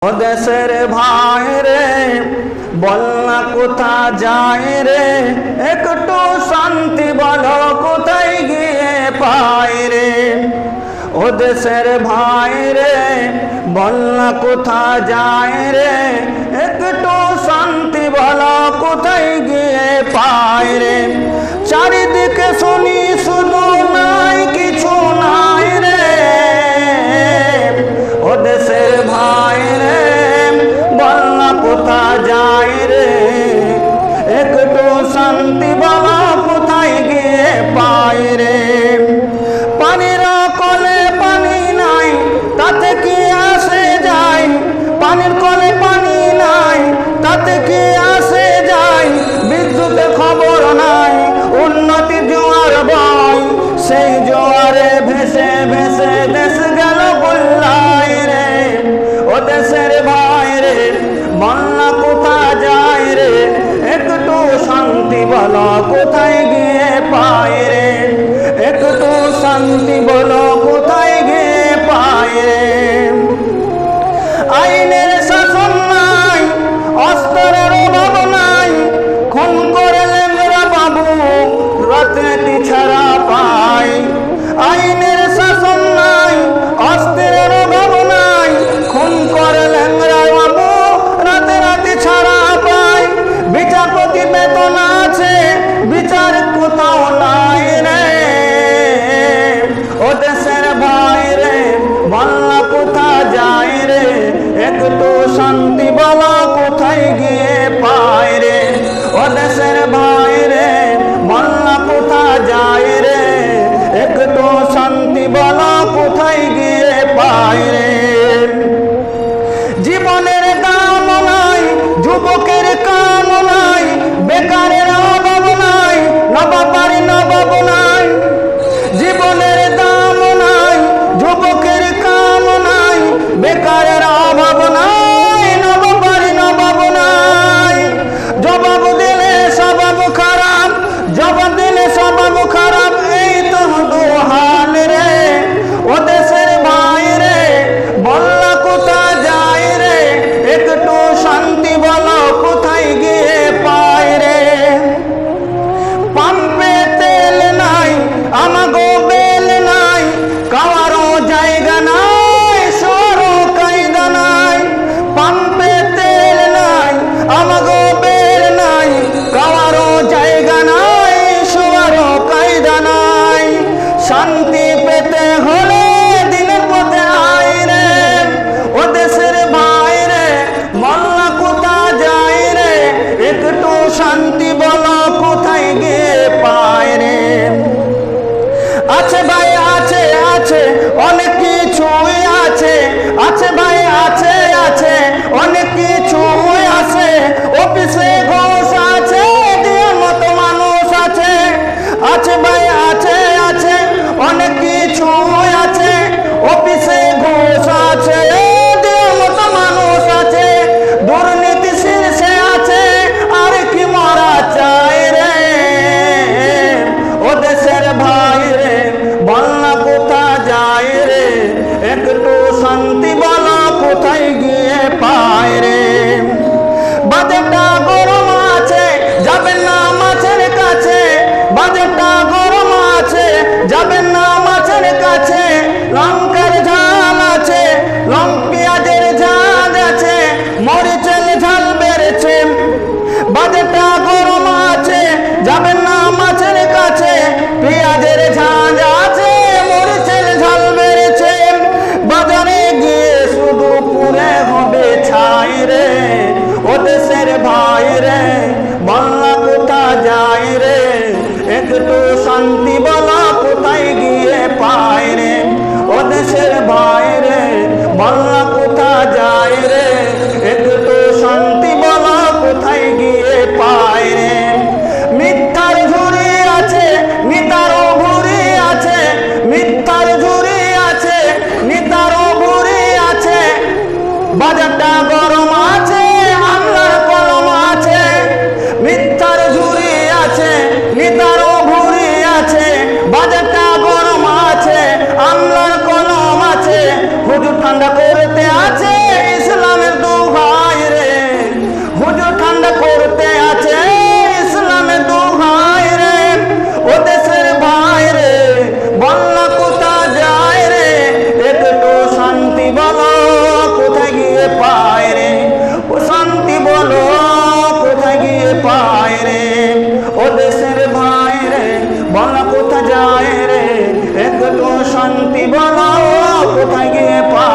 ও দেশের ভাই রে, বল না কোথা যায় রে, একটু শান্তি বলো কোথায় গিয়ে পাই রে। ও দেশের ভাই রে, বল না কোথা যায় রে, একটু শান্তি বলো কোথায় গিয়ে পাই রে। চারিদিকে শুনি শুধু নাই কিছু নাই রে। ও দেশের ভাই রে, বল না কোথা যায় রে, একটু শান্তি বলো কোথায় গিয়ে পাই রে। পানির কলে পানি নাই, তাতে কি আসে যায়, পানির কলে পানি নাই, তাতে কি আসে যায়। বিদ্যুতে খবর নাই, উন্নতি জোয়ার বয়, সেই জোয়ারে ভেসে ভেসে দেশ গেল গোল্লায় রে। ও দেশের ভাই রে, বল না কোথা যায় রে, একটু শান্তি বলো কোথায় গিয়ে পাই রে, একটু শান্তি বলো কোথায় গিয়ে পাই রে। আইনের শাসন নাই, অস্ত্রের অভাব নাই, খুন করে লেংরা বাবু রাজনীতি ছাড়া পায়। আইনের শাসন নাই, অস্ত্রের অভাব নাই, খুন করে লেংরা বাবু রাজনীতি ছাড়া পায়। বিচারপতি বেতন আছে, বিচার কোথাও নাই রে। ও দেশের ভাই রে, বল না কোথা যায় রে, একটু শান্তি বলো কোথায় গিয়ে পাই রে। ও দেশের ভাই রে, বল না কোথা যায় রে, একটু শান্তি বলো কোথায় গিয়ে পাই রে। জীবনের দাম নাই, যুবকের কাম নাই, বেকারের অভাব নাই, নবাবার নবাব নাই। জীবনের দাম নাই, যুবকের কাম নাই, বেকারের অভাব নাই, নবাবার নবাব নাই। জবাব দিলে স্বভাব খারাপ, জবাব দিলে স্বভাব খারাপ, এই তো দুহাল রে। ও দেশের ভাই রে, বল না কোথা যায় রে, একটু শান্তি বলো কোথায় গিয়ে পাই রে। পাম্পে তেল নাই, আমাগো বেল নাই, কারো জায়গা নাই, সরো কায়দা নাই। পাম্পে তেল নাই, আমাগো বেল নাই, কারো জায়গা নাই, সরো কায়দা নাই। শান্তি পেতে হলে দিনের পথে আয় রে। ও দেশের ভাই রে, বল না কোথা যায় রে, একটু শান্তি বলো কোথায় গিয়ে পাই রে। আছে ভাই আছে আছে অনেক কিছুই আছে, আছে ভাই আছে আছে অনেক কিছুই আছে। অফিসে ঘোষ আছে, দেওয়ার মতো মানুষ আছে, আছে ভাই আছে আছে অনেক কিছুই আছে। অফিসে ঘোষ আছে, দেওয়ার মতো মানুষ আছে, দুর্নীতি শীর্ষে আছে, আর কি মরা চাই রে। ও দেশের ভাই রে, বল না কোথা যায় রে, একটু শান্তি বলো কোথায় গিয়ে পাই রে। বাজেটটা গরম আছে, যাবেন না মাছের কাছে, বাজেটটা গরম আছে, যাবেন না মাছের কাছে। লঙ্কার ঝাল আছে, পেঁয়াজের ঝাল আছে, মরিচের ঝাল বেড়েছে। বাজেটটা গরম আছে, যাবেন না মাছের কাছে, পেঁয়াজের ঝাল আছে, মরিচের ঝাল বেড়েছে। বাজারে গিয়ে শুধু পুরে হবে ছাই রে। ও দেশের ভাই রে, বল না কোথা যায় রে, একটু শান্তি বলো কোথায় গিয়ে পাই রে। ও দেশের ভাই রে, বল না কোথা যায় রে, একটু শান্তি বলো কোথায় গিয়ে পাই রে। মিথ্যার ঝুড়ি আছে, নিতারও ভুরি আছে, মিথ্যার ঝুড়ি আছে, নিতারও ভুরি আছে। বাজারটা গরম আছে, আমলার কলম আছে, মিথ্যার ঝুড়ি আছে, নিতারও ভুরি আছে। বাজারটা গরম আছে, আমলার কলম আছে, হুজুর ঠান্ডা করতে আছে, ইসলামের বলা কোথা যায় রে, একটু শান্তি বলো কোথায় গিয়ে পা